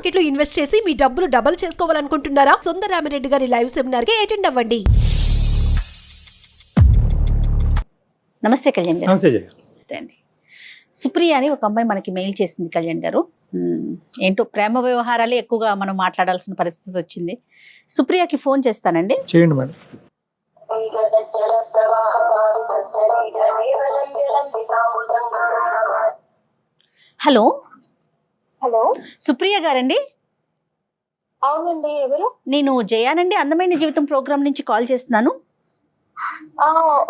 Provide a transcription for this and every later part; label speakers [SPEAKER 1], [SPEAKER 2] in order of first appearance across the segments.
[SPEAKER 1] Market లో invest చేసి మీ డబ్బులు డబుల్ చేసుకోవాలనుకుంటున్నారా? సుందరరామిరెడ్డి గారి లైవ్ సెమినార్ కి అటెండ్ అవ్వండి.
[SPEAKER 2] నమస్తే కళ్యాణ్ గారు.
[SPEAKER 3] నమస్తే జయ.
[SPEAKER 2] నమస్తే అండి. సుప్రియ అని ఒక అమ్మాయి మనకి మెయిల్ చేసింది కళ్యాణ్ గారు. ఏంటో ప్రేమ వ్యవహారాలే ఎక్కువగా మనం మాట్లాడాల్సిన పరిస్థితి వచ్చింది. సుప్రియకి ఫోన్ చేస్తానండి.
[SPEAKER 3] చేయండి మేడం.
[SPEAKER 2] హలో
[SPEAKER 4] హలో,
[SPEAKER 2] సుప్రియ గారండి.
[SPEAKER 4] అవునండి, ఎవరు?
[SPEAKER 2] నేను జయానండి, అందమైన జీవితం ప్రోగ్రామ్ నుంచి కాల్ చేస్తున్నాను.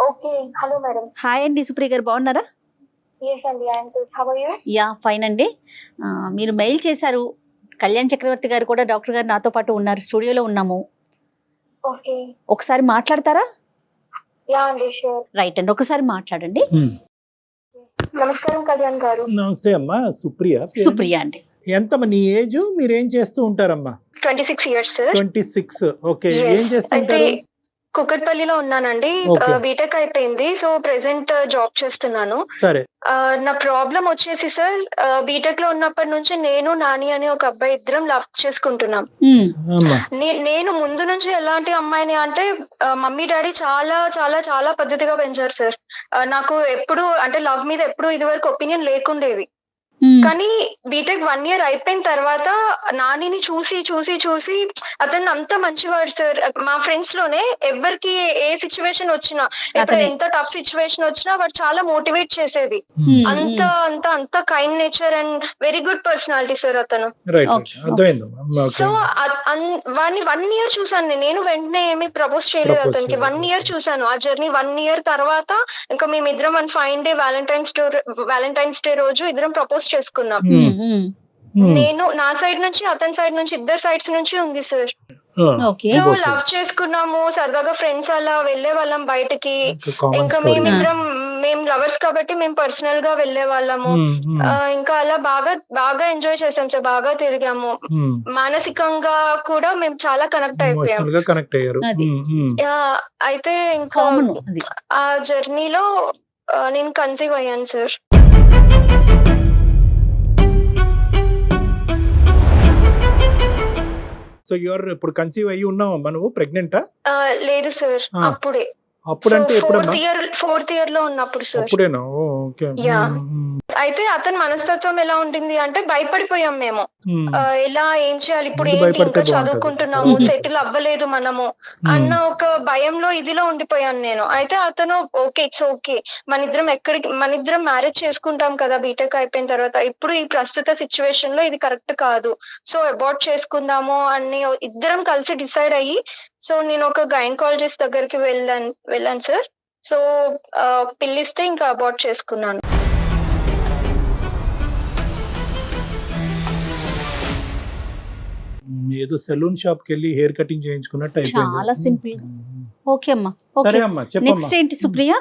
[SPEAKER 4] Okay, hello madam.
[SPEAKER 2] హాయ్ అండి, సుప్రియ గారు బాగున్నారా?
[SPEAKER 4] ఎస్ అండి, I'm good. How are you?
[SPEAKER 2] Yeah fine అండి. మీరు మెయిల్ చేశారు. కళ్యాణ్ చక్రవర్తి గారు కూడా, డాక్టర్ గారు నాతో పాటు ఉన్నారు, స్టూడియోలో ఉన్నాము.
[SPEAKER 4] ఓకే,
[SPEAKER 2] ఒకసారి మాట్లాడతారా?
[SPEAKER 4] యా అండి, షూర్.
[SPEAKER 2] రైట్ అండి, ఒకసారి మాట్లాడండి.
[SPEAKER 4] నమస్కారం కళ్యాణ్ గారు.
[SPEAKER 3] నమస్తే అమ్మా. సుప్రియ.
[SPEAKER 2] సుప్రియ అండి.
[SPEAKER 3] ఎంతమ్మా నీ ఏజ్? మీరు ఏం చేస్తూ ఉంటారమ్మా?
[SPEAKER 4] 26 years సార్.
[SPEAKER 3] 26. ఓకే.
[SPEAKER 4] Yes.
[SPEAKER 3] ఏం చేస్తుంటారు?
[SPEAKER 4] అంటే కుకట్పల్లిలో ఉన్నానండి.
[SPEAKER 3] Okay.
[SPEAKER 4] బీటెక్ అయిపోయింది. సో ప్రెసెంట్ జాబ్ చేస్తున్నాను.
[SPEAKER 3] సరే.
[SPEAKER 4] నా ప్రాబ్లం వచ్చేసి సార్, బీటెక్ లో ఉన్నప్పటి నుంచి నేను నాని అనే ఒక అబ్బాయి ఇద్దరం లవ్ చేసుకుంటున్నాం.
[SPEAKER 3] అమ్మా.
[SPEAKER 4] నేను ముందు నుంచి ఎలాంటి అమ్మాయిని అంటే, మమ్మీ డాడీ చాలా చాలా చాలా పద్ధతిగా పెంచారు సార్. నాకు ఎప్పుడు అంటే లవ్ మీద ఎప్పుడు ఇదివరకు ఒపీనియన్ లేకుండేది. కానీ బీటెక్ 1 year అయిపోయిన తర్వాత నానిని చూసి చూసి చూసి అతను అంత మంచివాడు సార్. మా ఫ్రెండ్స్ లోనే ఎవరికి ఏ సిచ్యువేషన్ వచ్చినా, ఇప్పుడు ఎంత టఫ్ సిచ్యువేషన్ వచ్చినా వాడు చాలా మోటివేట్ చేసేది. అంత అంత అంత kind nature and very good personality sir అతను.
[SPEAKER 3] రైట్.
[SPEAKER 2] Okay.
[SPEAKER 3] అర్థమైందమ్మా.
[SPEAKER 4] సో వాడిని 1 year చూసాను నేను. వెంటనే ఏమి ప్రపోజ్ చేయలేదు
[SPEAKER 3] Propose
[SPEAKER 4] అతనికి.
[SPEAKER 3] చేయలేదు.
[SPEAKER 4] 1 year చూసాను. ఆ జర్నీ 1 year తర్వాత ఇంకా మేమిద్దరం 1 fine day వ్యాలంటైన్స్ డే రోజు ఇద్దరం ప్రపోజ్ చేసుకున్నాం. నేను నా సైడ్ నుంచి, అతని సైడ్ నుంచి, ఇద్దరు సైడ్స్ నుంచి ఉంది సార్.
[SPEAKER 2] ఓకే.
[SPEAKER 4] సో లవ్ చేసుకున్నాము, సరదాగా ఫ్రెండ్స్ అలా వెళ్లే వాళ్ళం బయటకి. ఇంకా మేము లవర్స్ కాబట్టి మేము పర్సనల్ గా వెళ్లే వాళ్ళము. ఇంకా అలా బాగా బాగా ఎంజాయ్ చేసాం సార్. బాగా తిరిగాము. మానసికంగా కూడా మేము చాలా కనెక్ట్ అయిపోయాం.
[SPEAKER 3] కనెక్ట్ అయ్యారు.
[SPEAKER 2] అది.
[SPEAKER 4] అయితే ఇంకా
[SPEAKER 2] కామన్ అది.
[SPEAKER 4] ఆ జర్నీలో నేను కన్సీవ్ అయ్యాను సార్.
[SPEAKER 3] సో యువర్ ఇప్పుడు కన్సీవ్ అయ్యి ఉన్నావమ్మా? నువ్వు ప్రెగ్నెంటా?
[SPEAKER 4] లేదు సార్, అప్పుడే.
[SPEAKER 3] అప్పుడంటే ఎప్పుడమ్మా?
[SPEAKER 4] ఫోర్త్ ఇయర్ లో ఉన్నప్పుడు సార్.
[SPEAKER 3] అప్పుడేనా? ఓకే.
[SPEAKER 4] యా. అయితే అతని మనస్తత్వం ఎలా ఉంటుంది అంటే, భయపడిపోయాం మేము. ఎలా ఏం చేయాలి ఇప్పుడు,
[SPEAKER 3] ముందు
[SPEAKER 4] ఏంటి ఇంకా
[SPEAKER 3] భయపడితే
[SPEAKER 4] చదువుకుంటున్నాము, సెటిల్ అవ్వలేదు మనము అన్న ఒక భయంలో ఇదిలో ఉండిపోయాను నేను. అయితే అతను ఓకే, ఇట్స్ ఓకే, మనిద్దరం మ్యారేజ్ చేసుకుంటాం కదా బీటెక్ అయిపోయిన తర్వాత, ఇప్పుడు ఈ ప్రస్తుత సిచ్యువేషన్ లో ఇది కరెక్ట్ కాదు, సో అబార్ట్ చేసుకుందాము అని ఇద్దరం కలిసి డిసైడ్ అయ్యి, సో నేను ఒక గైనకాలజిస్ట్ దగ్గరికి వెళ్ళాను సార్. సో పిల్లిస్తే ఇంకా అబార్ట్ చేసుకున్నాను.
[SPEAKER 3] ఏదో సెలూన్ షాప్ కి వెళ్ళి హెయిర్ కటింగ్ చేయించుకున్నట్టు అయిపోయింది.
[SPEAKER 2] చాలా సింపుల్. ఓకే అమ్మా.
[SPEAKER 3] సరే
[SPEAKER 2] ఓకే.
[SPEAKER 3] అమ్మా, చెప్పమ్మా.
[SPEAKER 2] నెక్స్ట్ ఏంటి సుప్రియ?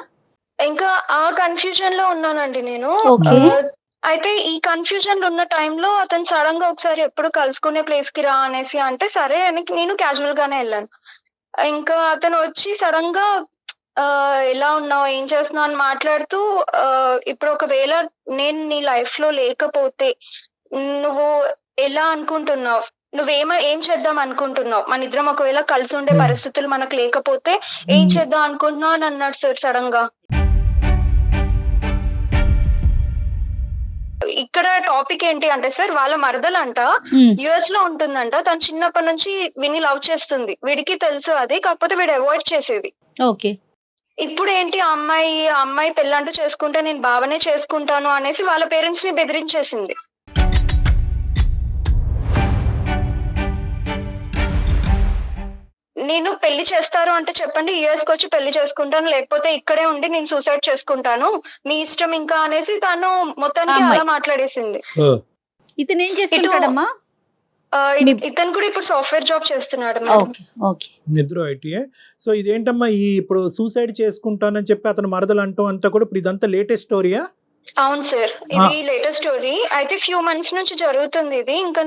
[SPEAKER 4] ఇంకా ఆ కన్ఫ్యూజన్ లో ఉన్నానండి నేను.
[SPEAKER 2] ఓకే.
[SPEAKER 4] అయితే ఈ కన్ఫ్యూజన్ లో ఉన్న టైంలో అతను సడన్ గా ఒకసారి ఎప్పుడు కలుసుకునే ప్లేస్ కి రా అనేసి అంటే, సరే అని నేను క్యాజువల్ గానే వెళ్ళాను. ఇంకా అతను వచ్చి సడన్ గా ఎలా ఉన్నావు, ఏం చేస్తున్నావు అని మాట్లాడుతూ, ఇప్పుడు ఒకవేళ నేను నీ లైఫ్ లో లేకపోతే నువ్వు ఎలా అనుకుంటున్నావు, ఏం చేద్దాం అనుకుంటున్నావు, మన ఇద్దరం ఒకవేళ కలిసి ఉండే పరిస్థితులు మనకు లేకపోతే ఏం చేద్దాం అనుకుంటున్నావు అని అన్నాడు సార్ సడన్ గా. ఇక్కడ టాపిక్ ఏంటి అంటే సార్, వాళ్ళ మరదలంట యుఎస్ లో ఉంటుందంట. తను చిన్నప్పటి నుంచి విని లవ్ చేస్తుంది. వీడికి తెలుసు అది, కాకపోతే వీడు అవాయిడ్ చేసేది.
[SPEAKER 2] ఓకే.
[SPEAKER 4] ఇప్పుడు ఏంటి, ఆ అమ్మాయి పెళ్ళంటూ చేసుకుంటే నేను బావనే చేసుకుంటాను అనేసి వాళ్ళ పేరెంట్స్ ని బెదిరించేసింది. నేను పెళ్లి చేస్తారు అంటే చెప్పండి, యుఎస్ కి వచ్చి పెళ్లి చేసుకుంటాను, లేకపోతే ఇక్కడే ఉండి నేను సూసైడ్ చేసుకుంటాను, మీ ఇష్టం ఇంకా అనేసి తను మొత్తానికి అలా మాట్లాడేసింది.
[SPEAKER 2] ఇతను ఏం చేస్తున్నాడమ్మా?
[SPEAKER 4] ఇతను కూడా ఇప్పుడు సాఫ్ట్వేర్ జాబ్ చేస్తున్నాడు.
[SPEAKER 3] నిద్ర ఐటీఏ. సో ఇదేంటమ్మా, ఈ ఇప్పుడు సూసైడ్ చేసుకుంటానని చెప్పి అతను మరదలు అంటూ అంతా కూడా ఇప్పుడు ఇదంతా లేటెస్ట్ స్టోరీయా?
[SPEAKER 4] అవును సార్, ఇది లేటెస్ట్ స్టోరీ. అయితే ఫ్యూ మంత్స్ నుంచి జరుగుతుంది ఇది. ఇంకా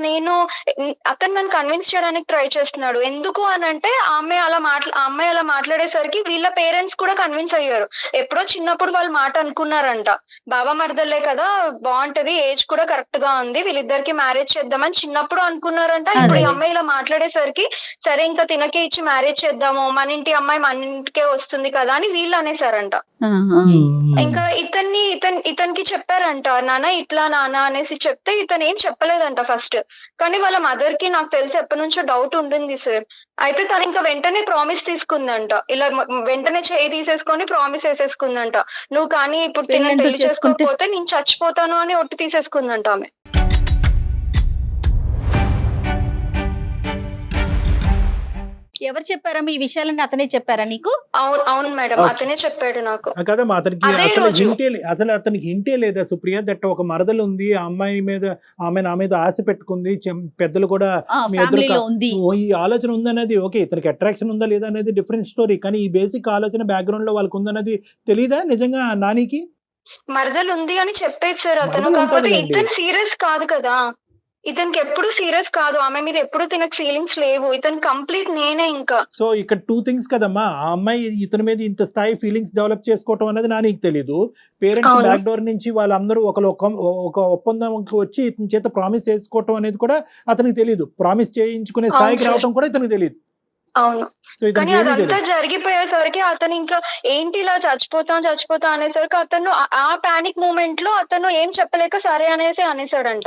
[SPEAKER 4] అతను నన్ను కన్విన్స్ చేయడానికి ట్రై చేస్తున్నాడు. ఎందుకు అనంటే ఆ అమ్మాయి అలా మాట్లాడేసరికి వీళ్ళ పేరెంట్స్ కూడా కన్విన్స్ అయ్యారు. ఎప్పుడో చిన్నప్పుడు వాళ్ళు మాట అనుకున్నారంట, బాబా మరదలే కదా, బాగుంటది, ఏజ్ కూడా కరెక్ట్ గా ఉంది, వీళ్ళిద్దరికి మ్యారేజ్ చేద్దామని చిన్నప్పుడు అనుకున్నారంట. ఇప్పుడు ఈ అమ్మాయి ఇలా మాట్లాడేసరికి సరే ఇంకా తినకే ఇచ్చి మ్యారేజ్ చేద్దాము, మన ఇంటి అమ్మాయి మన ఇంటికే వస్తుంది కదా అని వీళ్ళు అనేసారంట. ఇంకా ఇతనికి చెప్పారంట, నాన్న ఇట్లా నాన్న అనేసి చెప్తే ఇతను ఏం చెప్పలేదంట ఫస్ట్. కానీ వాళ్ళ మదర్ కి నాకు తెలిసి ఎప్పటి నుంచో డౌట్ ఉండింది సార్. అయితే తను ఇంకా వెంటనే ప్రామిస్ తీసుకుందంట, ఇలా వెంటనే చేయి తీసేసుకొని ప్రామిస్ వేసేసుకుందంట, నువ్వు కానీ ఇప్పుడు పెళ్లి చేసుకోకపోతే నేను చచ్చిపోతాను అని ఒట్టు తీసేసుకుందంట ఆమె.
[SPEAKER 2] ఎవరు చెప్పారమ్మా ఈ విషయాలన్నీ? అతనే చెప్పారా నీకు?
[SPEAKER 4] అవును మేడం, అతనే చెప్పాడు నాకు.
[SPEAKER 3] కదమ్మా, అసలు అతనికి హింటే లేదా సుప్రియ దట్ ఒక మరదలు ఉంది, ఆ అమ్మాయి మీద నా మీద ఆశ పెట్టుకుంది, పెద్దలు కూడా మీ ఈ ఆలోచన ఉందనేది ఓకే, ఇతనికి అట్రాక్షన్ ఉందా లేదా అనేది డిఫరెంట్ స్టోరీ, కానీ ఈ బేసిక్ ఆలోచన బ్యాక్గ్రౌండ్ లో వాళ్ళకి ఉందన్నది తెలీదా నిజంగా నానికి?
[SPEAKER 4] మరదలు ఉంది అని చెప్పేది సార్ అతను, కాకపోతే ఇతను సీరియస్ కాదు కదా, ఇతనికి ఎప్పుడు సీరియస్ కాదు, ఆమె మీద ఎప్పుడు తినకు ఫీలింగ్స్ లేవు, ఇతను కంప్లీట్ నేనే. ఇంకా సో
[SPEAKER 3] ఇక్కడ 2 things కదమ్మా, ఆ అమ్మాయి ఇతని మీద ఇంత స్థాయి ఫీలింగ్స్ డెవలప్ చేసుకోవటం అనేది నాకు తెలీదు, పేరెంట్స్ బ్యాక్ డోర్ నుంచి వాళ్ళందరూ ఒక ఒప్పందంకి వచ్చి ఇతని చేత ప్రామిస్ చేసుకోవటం అనేది కూడా అతనికి తెలీదు, ప్రామిస్ చేయించుకునే స్థాయికి రావటం కూడా ఇతనికి తెలియదు.
[SPEAKER 4] అవును, కానీ అదంతా జరిగిపోయేసరికి అతను ఇంకా ఏంటి ఇలా చచ్చిపోతా అనేసరికి అతను ఆ పానిక్ మూమెంట్ లో అతను ఏం చెప్పలేక సరే అనేసాడంట.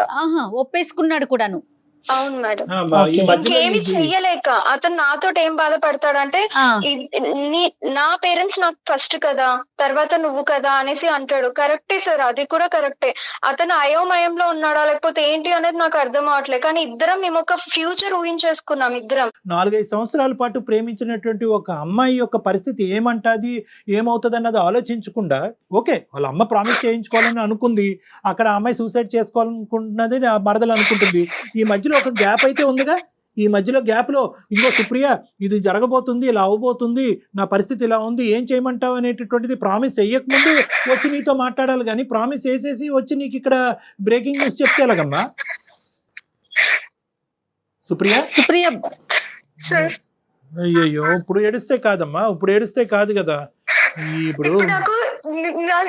[SPEAKER 2] ఒప్పేసుకున్నాడు కూడాను.
[SPEAKER 4] అవును మేడం, ఇంకేమి చెయ్యలేక అతను నాతో ఏం బాధపడతాడంటే నా పేరెంట్స్ నాకు ఫస్ట్ కదా, తర్వాత నువ్వు కదా అనేసి అంటాడు. కరెక్టే సార్, అది కూడా కరెక్టే. అతను అయోమయంలో ఉన్నాడా లేకపోతే ఏంటి అనేది నాకు అర్థం అవట్లేదు, కానీ మేము ఒక ఫ్యూచర్ ఊహించేసుకున్నాం ఇద్దరం.
[SPEAKER 3] 4-5 సంవత్సరాల పాటు ప్రేమించినటువంటి ఒక అమ్మాయి యొక్క పరిస్థితి ఏమంటది, ఏమవుతుంది అన్నది ఆలోచించకుండా, ఓకే వాళ్ళ అమ్మ ప్రామిస్ చేయించుకోవాలని అనుకుంది, అక్కడ అమ్మాయి సూసైడ్ చేసుకోవాలనుకుంటున్నది మరదలు అనుకుంటుంది, ఈ మధ్యలో ఒక గ్యాప్ అయితే ఉందిగా, ఈ మధ్యలో గ్యాప్ లో ఇంకో సుప్రియ ఇది జరగబోతుంది, ఇలా అవబోతుంది, నా పరిస్థితి ఇలా ఉంది, ఏం చేయమంటావు అనేటటువంటిది ప్రామిస్ చెయ్యకముందు వచ్చి నీతో మాట్లాడాలి, కానీ ప్రామిస్ చేసేసి వచ్చి నీకు ఇక్కడ బ్రేకింగ్ న్యూస్ చెప్తే ఎలాగమ్మా సుప్రియ? అయ్యో ఇప్పుడు ఏడుస్తే కాదమ్మా, ఇప్పుడు ఏడుస్తే కాదు కదా. ఇప్పుడు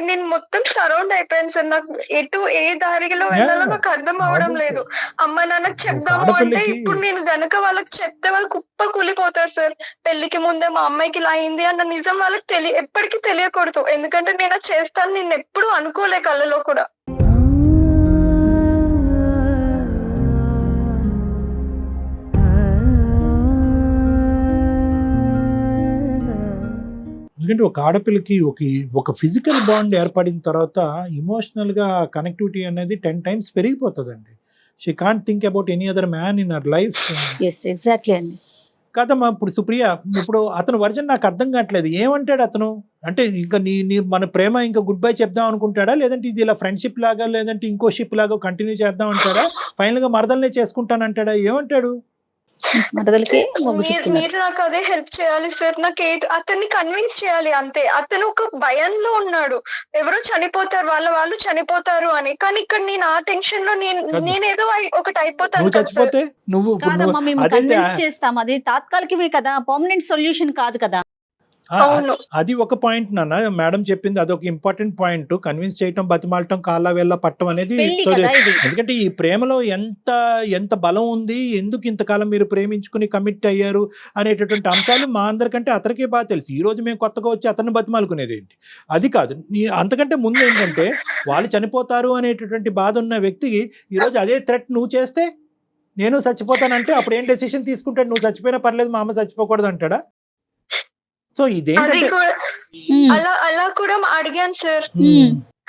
[SPEAKER 4] నేను మొత్తం సరౌండ్ అయిపోయాను సార్, నాకు ఎటు ఏ దారిలో వెళ్ళాలో నాకు అర్థం అవడం లేదు. అమ్మ నాన్నకు చెప్దాము అంటే ఇప్పుడు నేను గనక వాళ్ళకి చెప్తే వాళ్ళు కుప్ప కూలిపోతారు సార్. పెళ్లికి ముందే మా అమ్మాయికి ఇలా అయింది అన్న నిజం వాళ్ళకి ఎప్పటికీ తెలియకూడదు, ఎందుకంటే నేను అది చేస్తాను నేను ఎప్పుడు అనుకోలే కళ్ళలో కూడా.
[SPEAKER 3] ఎందుకంటే ఒక ఆడపిల్లకి ఒక ఫిజికల్ బాండ్ ఏర్పడిన తర్వాత ఎమోషనల్ గా కనెక్టివిటీ అనేది 10 times పెరిగిపోతుందండి. She can't think about any other man in her life.
[SPEAKER 2] Exactly అండి.
[SPEAKER 3] కదమ్మా ఇప్పుడు సుప్రియ, ఇప్పుడు అతను వర్జన్ నాకు అర్థం కావట్లేదు, ఏమంటాడు అతను? అంటే ఇంకా మన ప్రేమ ఇంకా గుడ్ బై చెప్దాం అనుకుంటాడా, లేదంటే ఇది ఇలా ఫ్రెండ్షిప్ లాగా, లేదంటే ఇంకో షిప్ లాగా కంటిన్యూ చేద్దాం అంటాడా, ఫైనల్ గా మరదలనే చేసుకుంటానంటాడా, ఏమంటాడు?
[SPEAKER 4] మీరు నాకు అదే హెల్ప్ చేయాలి సార్, నాకు అతన్ని కన్విన్స్ చేయాలి అంతే. అతను ఒక భయంలో ఉన్నాడు, ఎవరో చనిపోతారు వాళ్ళు చనిపోతారు అని, కానీ ఇక్కడ నేను ఆ టెన్షన్ లో నేనేదో ఒకటి అయిపోతాను.
[SPEAKER 2] చేస్తాం, అది తాత్కాలికమే కదా, పర్మనెంట్ సొల్యూషన్ కాదు కదా.
[SPEAKER 3] అది ఒక పాయింట్ నాన్న, మేడం చెప్పింది అదొక ఇంపార్టెంట్ పాయింట్, కన్విన్స్ చేయటం, బతిమాలటం, కాళ్ళ వేళ్ళ పట్టం అనేది. ఎందుకంటే ఈ ప్రేమలో ఎంత బలం ఉంది, ఎందుకు ఇంతకాలం మీరు ప్రేమించుకుని కమిట్ అయ్యారు అనేటటువంటి అంశాలు మా అందరికంటే అతనికే బాగా తెలుసు. ఈ రోజు మేము కొత్తగా వచ్చి అతన్ని బతిమాలుకునేది ఏంటి, అది కాదు. అంతకంటే ముందు ఏంటంటే వాళ్ళు చనిపోతారు అనేటటువంటి బాధ ఉన్న వ్యక్తికి ఈరోజు అదే థ్రెట్ నువ్వు చేస్తే నేను చచ్చిపోతానంటే అప్పుడు ఏం డెసిషన్ తీసుకుంటాడు? నువ్వు చచ్చిపోయినా పర్లేదు, మా అమ్మ చచ్చిపోకూడదు అంటాడా? సో
[SPEAKER 4] అలా కూడా అడిగాను సార్,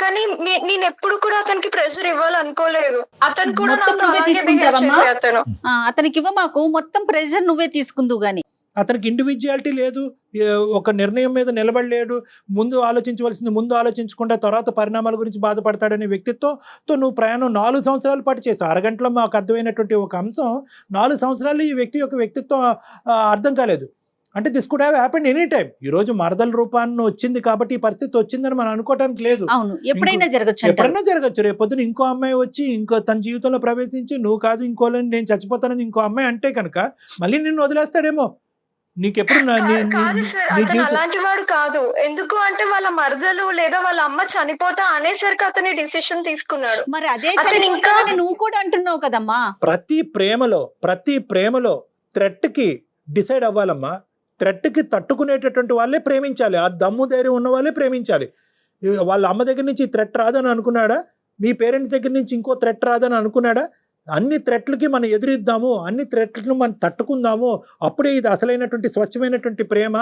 [SPEAKER 4] కానీ నేను ఎప్పుడు కూడా అతనికి ప్రెషర్ ఇవ్వాలనుకోలేదు. అతను కూడా
[SPEAKER 2] అతనికి ఇవ్వ, మాకు మొత్తం ప్రెషర్ నువ్వే తీసుకుందువు గాని.
[SPEAKER 3] అతనికి ఇండివిజువాలిటీ లేదు, ఒక నిర్ణయం మీద నిలబడలేడు, ముందు ఆలోచించకుండా తర్వాత పరిణామాల గురించి బాధపడతాడనే వ్యక్తిత్వంతో నువ్వు ప్రయాణం 4 సంవత్సరాల పాటు చేసావు. అరగంటలో మాకు అర్థమైనటువంటి ఒక అంశం, 4 సంవత్సరాలు ఈ వ్యక్తి యొక్క వ్యక్తిత్వం అర్థం కాలేదు. అంటే this could have happened any time. ఈ రోజు మరదల రూపాన్ని వచ్చింది కాబట్టి ఈ పరిస్థితి వచ్చిందని మనం అనుకోవడానికి లేదు.
[SPEAKER 2] అవును, ఎప్పుడైనా జరగచ్చు అంటారు.
[SPEAKER 3] ఎప్పుడైనా జరగచ్చు. రేపొద్దున ఇంకో అమ్మాయి వచ్చి ఇంకో తన జీవితంలో ప్రవేశించి నువ్వు కాదు ఇంకోళ్ళని నేను చచ్చిపోతానని ఇంకో అమ్మాయి అంటే కనుక మళ్ళీ నిన్ను వదిలేస్తాడేమో. నీకెప్పుడు
[SPEAKER 4] కాదు సార్, అతను అలాంటి వాడు కాదు. ఎందుకు అంటే వాళ్ళ మరదలు లేదా వాళ్ళ అమ్మ చనిపోతా అనేసరికి అతని డిసిషన్ తీసుకున్నాడు.
[SPEAKER 2] మరి అదే
[SPEAKER 4] అతను ఇంకా
[SPEAKER 2] నువ్వు కూడా అంటున్నావు కదమ్మా.
[SPEAKER 3] ప్రతి ప్రేమలో థ్రెట్ కి డిసైడ్ అవ్వాలమ్మా. థ్రెట్ కి తట్టుకునేటటువంటి వాళ్ళే ప్రేమించాలి. ఆ దమ్ము ధైర్యం ఉన్న వాళ్ళే ప్రేమించాలి. వాళ్ళ అమ్మ దగ్గర నుంచి థ్రెట్ రాదని అనుకున్నాడా? మీ పేరెంట్స్ దగ్గర నుంచి ఇంకో థ్రెట్ రాదని అనుకున్నాడా? అన్ని థ్రెట్లకి మనం ఎదురిద్దాము, అన్ని థ్రెట్లను మనం తట్టుకుందాము, అప్పుడే ఇది అసలైనటువంటి స్వచ్ఛమైనటువంటి ప్రేమ,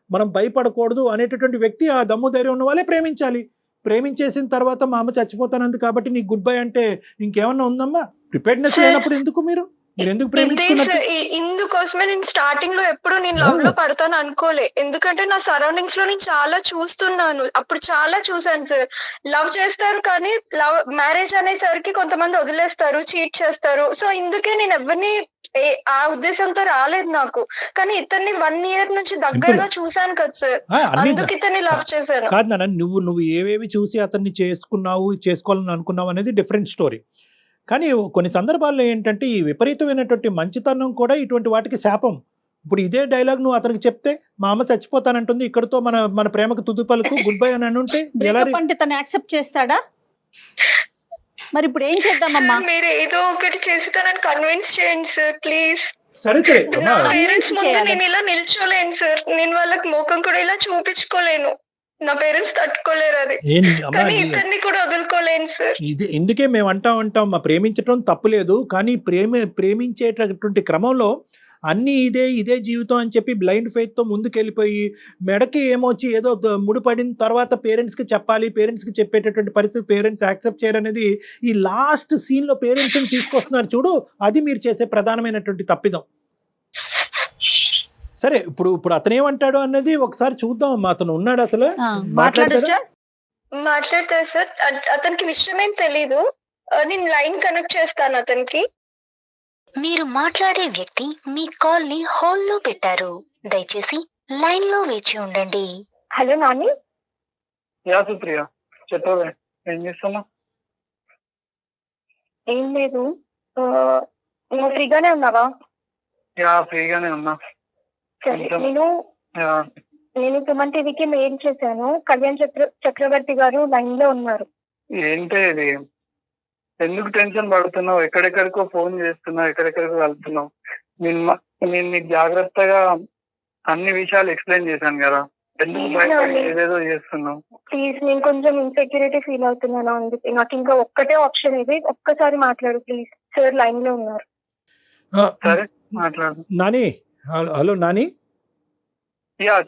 [SPEAKER 3] మనం భయపడకూడదు అనేటటువంటి వ్యక్తి ఆ దమ్ము ధైర్యం ఉన్న వాళ్ళే ప్రేమించాలి. ప్రేమించేసిన తర్వాత మా అమ్మ చచ్చిపోతానంది కాబట్టి నీకు గుడ్ బై అంటే ఇంకేమన్నా ఉందమ్మా? ప్రిపేర్డ్నెస్ లేనప్పుడు ఎందుకు మీరు ఎందుకు ప్రేమించుకున్నట్టు?
[SPEAKER 4] ఇందుకోసమే నేను స్టార్టింగ్ లో ఎప్పుడు నేను లవ్ లో పడతాను అనుకోలే. ఎందుకంటే నా సరౌండింగ్స్ లో నేను చాలా చూస్తున్నాను, అప్పుడు చాలా చూసాను సార్. లవ్ చేస్తారు కానీ లవ్ మ్యారేజ్ అనేసరికి కొంతమంది వదిలేస్తారు, చీట్ చేస్తారు. సో ఇందుకే నేను ఎవరిని ఆ ఉద్దేశంతో రాలేదు నాకు. కానీ ఇతన్ని 1 year నుంచి దగ్గరగా చూసాను కదా సార్, అందుకు ఇతన్ని లవ్ చేశాను.
[SPEAKER 3] కాదు నాన్న, నువ్వు ఏవేవి చూసి అతన్ని చేసుకోవాలని అనుకున్నావు అనేది డిఫరెంట్ స్టోరీ. కానీ కొన్ని సందర్భాల్లో ఏంటంటే ఈ విపరీతమైనటువంటి మంచితనం కూడా ఇటువంటి వాటికి శాపం. ఇప్పుడు ఇదే డైలాగ్ నువ్వు అతనికి చెప్తే మా అమ్మ చచ్చిపోతానంటుంది, ఇక్కడతో మన ప్రేమకు తుది పలుకు గుడ్ బై అని అంటే
[SPEAKER 2] అంటే తను యాక్సెప్ట్ చేస్తాడా? మరి ఇప్పుడు ఏం చేద్దామమ్మా?
[SPEAKER 4] మీరు ఏదో ఒకటి చేసి తనని కన్విన్స్ చేయండి సార్ ప్లీజ్.
[SPEAKER 3] సరే
[SPEAKER 4] నా పేరెంట్స్ ముందు నేను ఇలా నిల్చోలేను సార్, నేను వాళ్ళకి ముఖం కూడా ఇలా చూపించుకోలేను. నా పేరెంట్స్ తట్టుకోలేరు అది, కానీ ఇతన్ని కూడా వదులుకోలేను సార్.
[SPEAKER 3] ఇందుకే మేము అంటాం మా ప్రేమించడం తప్పులేదు, కానీ ప్రేమించేటటువంటి క్రమంలో అన్ని ఇదే జీవితం అని చెప్పి బ్లైండ్ ఫెయిత్ తో ముందుకెళ్ళిపోయి మెడకి ఏమొచ్చి ఏదో ముడిపడిన తర్వాత పేరెంట్స్ కి చెప్పాలి, పేరెంట్స్ కి చెప్పేటటువంటి పరిస్థితి పేరెంట్స్ యాక్సెప్ట్ చేయరనేది ఈ లాస్ట్ సీన్ లో పేరెంట్స్ ని తీసుకొస్తున్నారు చూడు, అది మీరు చేసే ప్రధానమైనటువంటి తప్పిదం. సరే, ఇప్పుడు అతను అన్నది ఒకసారి చూద్దాం. అమ్మా, అతను ఉన్నాడు అసలు
[SPEAKER 4] మాట్లాడతారు సార్. అతనికి విషయం ఏం తెలీదు, నేను లైన్ కనెక్ట్ చేస్తాను అతనికి.
[SPEAKER 5] మీరు మాట్లాడే వ్యక్తి మీ కాల్ ని హోల్డ్ లో పెట్టారు, దయచేసి లైన్ లో వేచి ఉండండి.
[SPEAKER 4] హలో నాని.
[SPEAKER 6] యా సుప్రియ, చెప్పవే, ఏం చేస్తున్నా?
[SPEAKER 4] ఏం లేదు, నువ్వు ఫ్రీగానే ఉన్నావా?
[SPEAKER 6] యా ఫ్రీగానే ఉన్నా.
[SPEAKER 4] నేను సుమన్ టీవీకి మెయిల్ చేశాను. కళ్యాణ్ చక్రవర్తి గారు లైన్ లో ఉన్నారు.
[SPEAKER 6] ఏంటి ఇది? ఎందుకు టెన్షన్ పడుతున్నావు? ఎక్కడెక్కడికో ఫోన్ చేస్తున్నావు, ఎక్కడెక్కడికో వెళ్తున్నావు. నేను నీకు జాగ్రత్తగా అన్ని విషయాలు ఎక్స్ప్లెయిన్ చేశాను కదా, ఎందుకు ఏదేదో చేస్తున్నావు?
[SPEAKER 4] ప్లీజ్, నేను కొంచెం ఇన్సెక్యూరిటీ ఫీల్ అవుతున్నాను, అందుకే నాకు ఇంకా ఒక్కటే ఆప్షన్ ఇది, ఒక్కసారి మాట్లాడు ప్లీజ్. సార్ లైన్ లో ఉన్నారు.
[SPEAKER 6] సరే మాట్లాడు.
[SPEAKER 3] నాని, హలో నాని.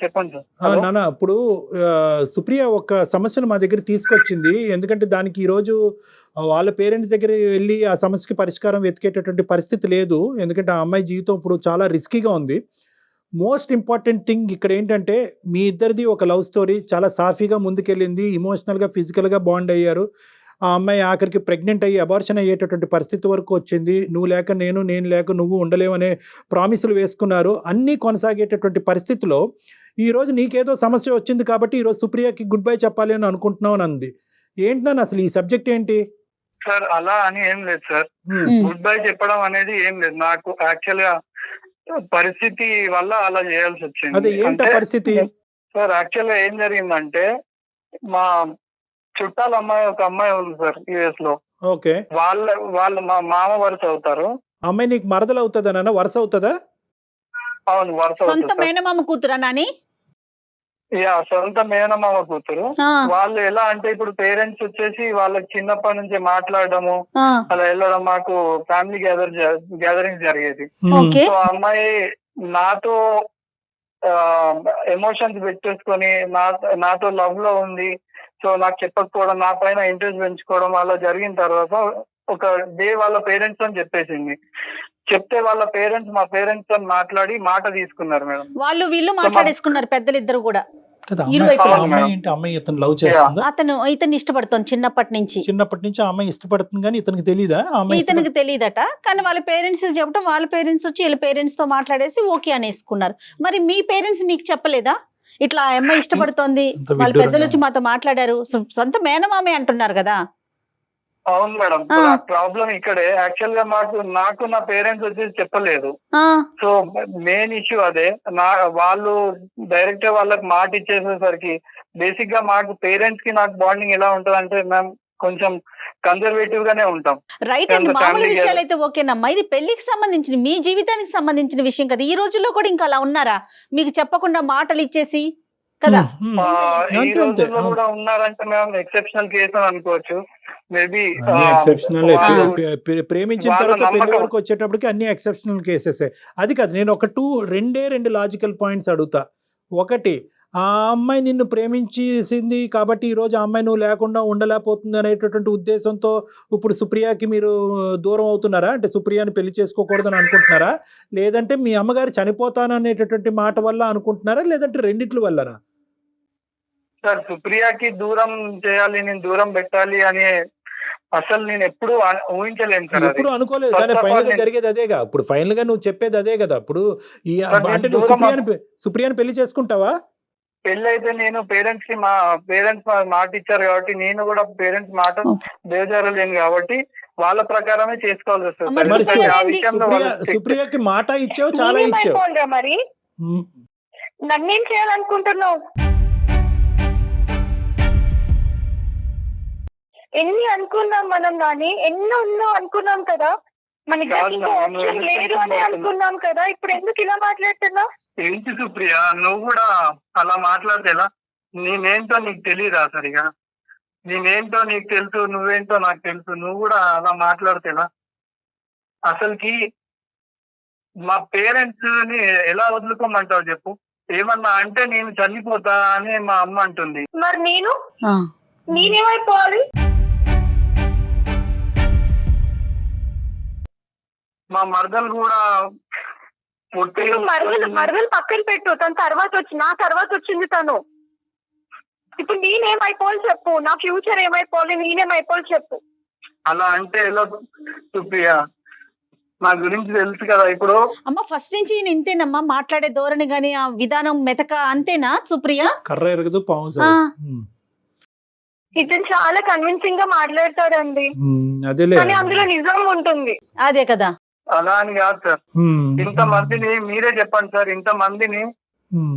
[SPEAKER 6] చెప్పండి
[SPEAKER 3] నాన్న, ఇప్పుడు సుప్రియ ఒక సమస్యను మా దగ్గర తీసుకొచ్చింది. ఎందుకంటే దానికి ఈరోజు వాళ్ళ పేరెంట్స్ దగ్గర వెళ్ళి ఆ సమస్యకి పరిష్కారం వెతికేటటువంటి పరిస్థితి లేదు. ఎందుకంటే ఆ అమ్మాయి జీవితం ఇప్పుడు చాలా రిస్కీగా ఉంది. మోస్ట్ ఇంపార్టెంట్ థింగ్ ఇక్కడ ఏంటంటే మీ ఇద్దరిది ఒక లవ్ స్టోరీ, చాలా సాఫీగా ముందుకెళ్ళింది, ఇమోషనల్గా ఫిజికల్గా బాండ్ అయ్యారు. ఆ అమ్మాయి ఆఖరికి ప్రెగ్నెంట్ అయ్యి అబార్షన్ అయ్యేటటువంటి పరిస్థితి వరకు వచ్చింది. నువ్వు లేక నేను లేక నువ్వు ఉండలేవనే ప్రామిసులు వేసుకున్నారు. అన్నీ కొనసాగేటటువంటి పరిస్థితిలో ఈరోజు నీకేదో సమస్య వచ్చింది కాబట్టి ఈరోజు సుప్రియకి గుడ్ బై చెప్పాలి అని అనుకుంటున్నావు అని అంది. ఏంటి నన్ను అసలు ఈ సబ్జెక్ట్ ఏంటి?
[SPEAKER 6] సార్ అలా అని ఏం లేదు సార్, గుడ్ బై చెప్పడం అనేది ఏం లేదు. నాకు యాక్చువల్ గా పరిస్థితి వల్ల అలా చేయాల్సి వచ్చింది.
[SPEAKER 3] అదే ఏంటి పరిస్థితి?
[SPEAKER 6] సార్ యాక్చువల్ గా ఏం జరిగిందంటే, మా చుట్టాల అమ్మాయి ఒక అమ్మాయి ఉంది సార్ యుఎస్ లో.
[SPEAKER 3] ఓకే.
[SPEAKER 6] వాళ్ళు మా మామ వరుస అవుతారు.
[SPEAKER 3] అమ్మాయి నీకు మరదలు అవుతుందా నాన్న? వరుస అవుతుందా?
[SPEAKER 6] అవును, వరుస.
[SPEAKER 2] సొంత మేనమామ కూతురా నాని?
[SPEAKER 6] యా, సొంత మేనమామ కూతురు. వాళ్ళు ఎలా అంటే ఇప్పుడు పేరెంట్స్ వచ్చేసి వాళ్ళకి చిన్నప్పటి నుంచి మాట్లాడడము అలా వెళ్ళడం, మాకు ఫ్యామిలీ గ్యాదరింగ్ జరిగేది. సో అమ్మాయి నాతో ఎమోషన్స్ పెట్టేసుకొని నాతో లవ్ లో ఉంది, సో నాకు చెప్పకపోవడం, నా పైన ఇంట్రెస్ట్ పెంచుకోవడం అలా జరిగిన తర్వాత ఒక డే వాళ్ళ పేరెంట్స్ అని చెప్పేసింది. చెప్తే వాళ్ళ పేరెంట్స్ మా పేరెంట్స్ తో మాట్లాడి మాట తీసుకున్నారు మేడం.
[SPEAKER 2] వీళ్ళు మాట్లాడేసుకున్నారు పెద్దలు ఇద్దరు కూడా.
[SPEAKER 3] కదా
[SPEAKER 2] ఇరువైపులా.
[SPEAKER 3] అమ్మాయి ఏంటి, అమ్మాయి ఇతను లవ్ చేస్తుందా?
[SPEAKER 2] అతను ఇతన్ని ఇష్టపడుతోంది చిన్నప్పటి నుంచి.
[SPEAKER 3] చిన్నప్పటి నుంచి ఆ అమ్మాయి ఇష్టపడుతుంది కానీ ఇతనికి తెలీదా ఆ అమ్మాయి
[SPEAKER 2] ఇతనికి తెలియదట, కానీ వాళ్ళ పేరెంట్స్ చెప్పడం, వాళ్ళ పేరెంట్స్ వచ్చి వీళ్ళ పేరెంట్స్ తో మాట్లాడేసి ఓకే అనేసుకున్నారు. మరి మీ పేరెంట్స్ మీకు చెప్పలేదా ఇట్లా ఆ అమ్మాయి ఇష్టపడుతోంది, వాళ్ళ పెద్దలు వచ్చి మాతో మాట్లాడారు, సొంత మేనమామే అంటున్నారు కదా?
[SPEAKER 6] అవును మేడం, ప్రాబ్లం ఇక్కడే. యాక్చువల్ గా నాకు నా పేరెంట్స్ వచ్చి చెప్పలేదు. సో మెయిన్ ఇష్యూ అదే. వాళ్ళు డైరెక్ట్ గా వాళ్ళకి మాట ఇచ్చేసేసరికి బేసిక్ గా మాకు పేరెంట్స్ కి నాకు బాండింగ్ ఎలా ఉంటది అంటే మ్యామ్ కొంచెం కన్జర్వేటివ్ గానే ఉంటాం.
[SPEAKER 2] రైట్ అండి, మామూలు విషయాలు అయితే ఓకేనమ్మా. ఇది పెళ్లికి సంబంధించిన, మీ జీవితానికి సంబంధించిన విషయం కదా. ఈ రోజుల్లో కూడా ఇంకా అలా ఉన్నారా, మీకు చెప్పకుండా మాటలు ఇచ్చేసి కదా?
[SPEAKER 6] ఈ రోజుల్లో కూడా ఉన్నారంటే మేము ఎక్సెప్షనల్ కేసు అని అనుకోవచ్చు. Maybe
[SPEAKER 3] exceptional. ప్రేమించిన తర్వాత పెళ్లి వరకు వచ్చేటప్పటికి అన్ని ఎక్సెప్షనల్ కేసెస్. అది కాదు, నేను ఒక రెండు లాజికల్ పాయింట్స్ అడుగుతా. ఒకటి, ఆ అమ్మాయి నిన్ను ప్రేమించేసింది కాబట్టి ఈ రోజు ఆ అమ్మాయి నువ్వు లేకుండా ఉండలేకపోతుంది అనేటటువంటి ఉద్దేశంతో ఇప్పుడు సుప్రియకి మీరు దూరం అవుతున్నారా? అంటే సుప్రియాని పెళ్లి చేసుకోకూడదని అనుకుంటున్నారా, లేదంటే మీ అమ్మగారు చనిపోతాను అనేటటువంటి మాట వల్ల అనుకుంటున్నారా, లేదంటే రెండిట్ల వల్లనా?
[SPEAKER 6] సార్ సుప్రియకి దూరం చేయాలి, నేను దూరం పెట్టాలి అని అసలు నేను ఎప్పుడు ఊహించలేను సార్.
[SPEAKER 3] ఎప్పుడు అనుకోలేదు, కానీ ఫైనల్ గా జరిగేది అదేగా. ఇప్పుడు ఫైనల్ గా నువ్వు చెప్పేది అదే కదా. ఇప్పుడు ఈ అంటే నువ్వు సుప్రియాని పెళ్లి చేసుకుంటావా?
[SPEAKER 6] పెళ్లి అయితే నేను పేరెంట్స్ కి, మా పేరెంట్స్ మాట ఇచ్చారు కాబట్టి నేను కూడా పేరెంట్స్ మాట బేజారలేను కాబట్టి వాళ్ళ ప్రకారమే చేసుకోవాల్సి వస్తుంది.
[SPEAKER 3] సుప్రియకి మాట ఇచ్చావు, చాలా ఇచ్చావు.
[SPEAKER 4] మరి నన్నేం చేయాలనుకుంటున్నావు? ఎన్ని అనుకున్నాం మనం, కానీ ఎన్నో అనుకున్నాం కదా, మనకి లేదు అని అనుకున్నాం కదా. ఇప్పుడు ఎందుకు ఇలా మాట్లాడుతున్నావు?
[SPEAKER 6] ఏంటి సుప్రియ, నువ్వు కూడా అలా మాట్లాడితే ఎలా? నేనేంటో నీకు తెలియదా సరిగా? నేనేంటో నీకు తెలుసు, నువ్వేంటో నాకు తెలుసు. నువ్వు కూడా అలా మాట్లాడితే ఎలా? అసలుకి మా పేరెంట్స్ ని ఎలా వదులుకోమంటావు చెప్పు? ఏమన్నా అంటే నేను చనిపోతా అని మా అమ్మ అంటుంది.
[SPEAKER 4] మరి నేనేమైపోవాలి?
[SPEAKER 6] మా మరదలు కూడా
[SPEAKER 4] మరదలు పక్కన పెట్టు, తన నా తర్వాత వచ్చింది తను. ఇప్పుడు నేనేమైపోవాలి చెప్పు? నా ఫ్యూచర్ ఏమైపోవాలి, నేనేమైపోవాలి చెప్పు?
[SPEAKER 6] అలా అంటే ఎలా సుప్రియ? నా గురించి తెలుసు కదా. ఇప్పుడు
[SPEAKER 2] అమ్మ ఫస్ట్ నుంచి ఇంతేనమ్మా, మాట్లాడే ధోరణి గాని ఆ విధానం మెతక అంతేనా సుప్రియ?
[SPEAKER 3] కర్ర ఎరగదు పాము.
[SPEAKER 4] ఇతను చాలా కన్విన్సింగ్ గా మాట్లాడతాడండి, కానీ అందులో నిజం ఉంటుంది.
[SPEAKER 2] అదే కదా.
[SPEAKER 6] అలా అని కాదు సార్, ఇంతమందిని మీరే చెప్పండి సార్, ఇంతమందిని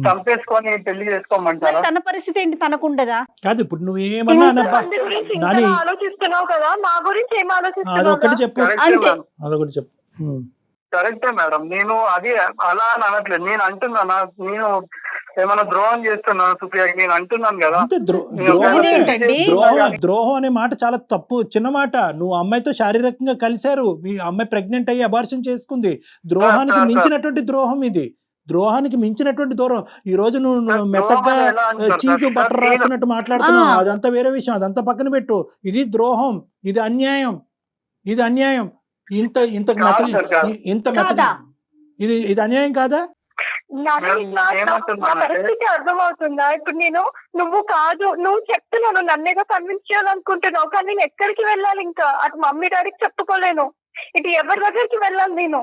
[SPEAKER 6] చంపేసుకొని పెళ్లి చేసుకోమంటారా?
[SPEAKER 2] తన పరిస్థితి ఏంటి, తనకుండదా?
[SPEAKER 3] కాదు ఇప్పుడు నువ్వేమన్నా
[SPEAKER 4] ఆలోచిస్తున్నావు కదా, నా గురించి ఏం ఆలోచిస్తున్నావు?
[SPEAKER 3] అదొకటి చెప్పు.
[SPEAKER 6] కరెక్టే మేడం, నేను అది అలా అని అనట్లేదు. నేను అంటున్నాను, నేను ఏమైనా ద్రోహం చేస్తున్నాను సుప్రియకి నేను అంటున్నాను కదా.
[SPEAKER 3] ద్రోహం అనే మాట చాలా తప్పు, చిన్న మాట. నువ్వు అమ్మాయితో శారీరకంగా కలిశారు, మీ అమ్మాయి ప్రెగ్నెంట్ అయ్యి అబార్షన్ చేసుకుంది. ద్రోహానికి మించినటువంటి ద్రోహం ఇది, ద్రోహానికి మించినటువంటి దూరం. ఈ రోజు నువ్వు మెత్తగా చీజ్ బటర్ రాస్తున్నట్టు మాట్లాడుతున్నావు, అదంతా వేరే విషయం, అదంతా పక్కన పెట్టు. ఇది ద్రోహం, ఇది అన్యాయం, ఇది అన్యాయం. ఇంత ఇది అన్యాయం కాదా?
[SPEAKER 4] పరిస్థితి అర్థమవుతుందా? ఇప్పుడు నువ్వు కాదు, నువ్వు చెప్తున్నావు, నన్నేగా కన్విన్స్ చేయాలనుకుంటున్నావు, కానీ నేను ఎక్కడికి వెళ్ళాలి? ఇంకా అటు మమ్మీ డాడీకి చెప్పుకోలేను, ఇటు ఎవరి దగ్గరికి వెళ్ళాలి నేను?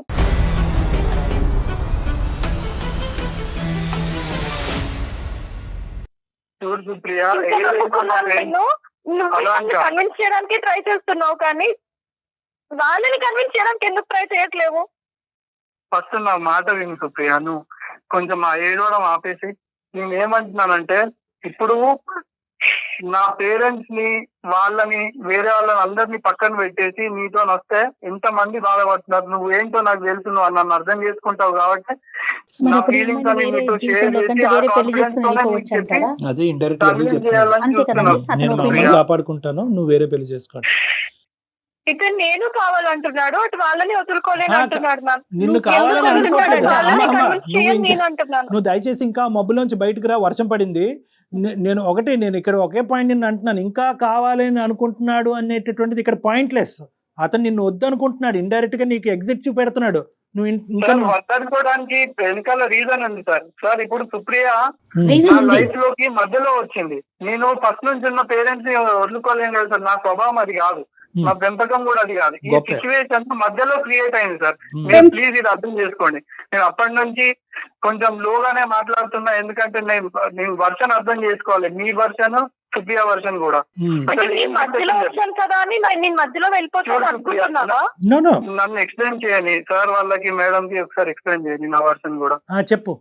[SPEAKER 4] నువ్వు కన్విన్స్ చేయడానికి ట్రై చేస్తున్నావు, కానీ వాళ్ళని కన్విన్స్ చేయడానికి ఎందుకు ట్రై చేయట్లేవు?
[SPEAKER 6] ఫస్ట్ నా మాట విను సుప్రియ, నువ్వు కొంచెం ఆ ఏడవడం ఆపేసి. నేను ఏమంటున్నానంటే, ఇప్పుడు నా పేరెంట్స్ ని, వాళ్ళని, వేరే వాళ్ళని అందరినీ పక్కన పెట్టేసి నీతో వస్తే ఎంతమంది బాధపడుతున్నారు, నువ్వు ఏంటో నాకు తెలుసు, నువ్వు నన్ను అర్థం చేసుకుంటావు కాబట్టి నా ఫీలింగ్స్ అని నీతో షేర్ చేసి ఆ కాన్ఫిడెన్స్ తోనే నీకు చెప్పి
[SPEAKER 3] కాపాడుకుంటాను, నువ్వు వేరే పెళ్లి చేసుకోండి.
[SPEAKER 4] ఇక్కడ నేను కావాలంటున్నాడు, అటు వాళ్ళని వదులుకోలేను అంటున్నాడు.
[SPEAKER 3] నిన్ను కావాలని నువ్వు దయచేసి ఇంకా మబ్బులోంచి బయటకు రా, వర్షం పడింది. నేను ఇక్కడ ఒకే పాయింట్ నిన్ను అంటున్నాను, ఇంకా కావాలని అనుకుంటున్నాడు అనేటటువంటిది ఇక్కడ పాయింట్లెస్. అతను నిన్ను వద్దు అనుకుంటున్నాడు, ఇండైరెక్ట్ గా నీకు ఎగ్జిట్ చూపెడుతున్నాడు. నువ్వు ఇంకా
[SPEAKER 6] సార్ వద్దనుకోవడానికి వెనకాల రీజన్ ఉంది సార్. సార్ ఇప్పుడు సుప్రియ
[SPEAKER 2] రీజన్
[SPEAKER 6] నా
[SPEAKER 2] ఉంది.
[SPEAKER 6] లైఫ్ లోకి మధ్యలో వచ్చింది. నేను ఫస్ట్ నుంచి ఉన్న పేరెంట్స్ ని వదులుకోలేను కదా సార్. నా స్వభావం అది కాదు, నా పెంపకం కూడా అది కాదు. ఈ
[SPEAKER 3] గొప్ప.
[SPEAKER 6] సిచ్యువేషన్ మధ్యలో క్రియేట్ అయింది సార్.
[SPEAKER 3] Hmm.
[SPEAKER 6] మీరు ప్లీజ్ ఇది అర్థం చేసుకోండి. నేను అప్పటి నుంచి కొంచెం లోగానే మాట్లాడుతున్నా, ఎందుకంటే నేను వర్షన్ అర్థం చేసుకోవాలి. మీ వర్షన్, సుప్రియ వర్షన్ కూడా.
[SPEAKER 4] మధ్యలో వచ్చాను కదా అని నేను మధ్యలో వెళ్ళిపోతాను అనుకుంటున్నావా?
[SPEAKER 3] నో నో
[SPEAKER 6] నన్ను ఎక్స్ప్లెయిన్ చేయండి సార్, వాళ్ళకి మేడం కి ఒకసారి ఎక్స్ప్లెయిన్ చేయండి నా వర్షన్ కూడా.
[SPEAKER 3] చెప్పు.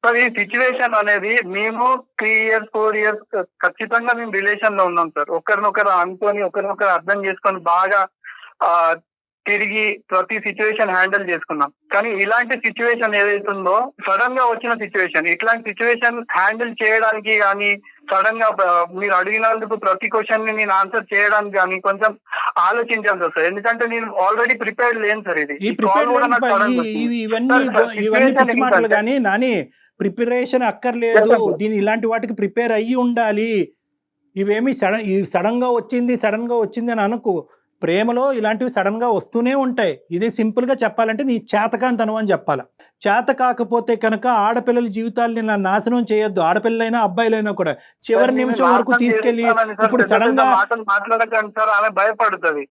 [SPEAKER 6] సార్ ఈ సిచ్యువేషన్ అనేది మేము 3 years 4 years ఖచ్చితంగా మేము రిలేషన్ లో ఉన్నాం సార్. ఒకరినొకరు అనుకొని ఒకరినొకరు అర్థం చేసుకొని బాగా తిరిగి ప్రతి సిచ్యువేషన్ హ్యాండిల్ చేసుకున్నాం. కానీ ఇలాంటి సిచ్యువేషన్ ఏదైతుందో సడన్ గా వచ్చిన సిచ్యువేషన్, ఇట్లాంటి సిచ్యువేషన్ హ్యాండిల్ చేయడానికి కానీ సడన్ గా మీరు అడిగినందుకు ప్రతి క్వశ్చన్ ని నేను ఆన్సర్ చేయడానికి కానీ కొంచెం ఆలోచించాను సార్. ఎందుకంటే నేను ఆల్రెడీ ప్రిపేర్డ్ లేను సార్. ఇది
[SPEAKER 3] ఈ ప్రిపేర్ ఇవన్నీ పిచ్చి మాటలు కానీ నాని, ప్రిపరేషన్ అక్కర్లేదు. దీని ఇలాంటి వాటికి ప్రిపేర్ అయ్యి ఉండాలి. ఇవేమి సడన్ గా వచ్చింది అని అనుకో. ప్రేమలో ఇలాంటివి సడన్ గా వస్తూనే ఉంటాయి. ఇది సింపుల్ గా చెప్పాలంటే నీ చేతకాంతనం అని చెప్పాలి. చేత కాకపోతే కనుక ఆడపిల్లల జీవితాలని నాశనం చేయొద్దు. ఆడపిల్లలైనా అబ్బాయిలైనా కూడా చివరి నిమిషం వరకు తీసుకెళ్లి ఇప్పుడు సడన్ గా
[SPEAKER 6] మాట్లాడకండి సార్, ఆమె భయపడుతుంది.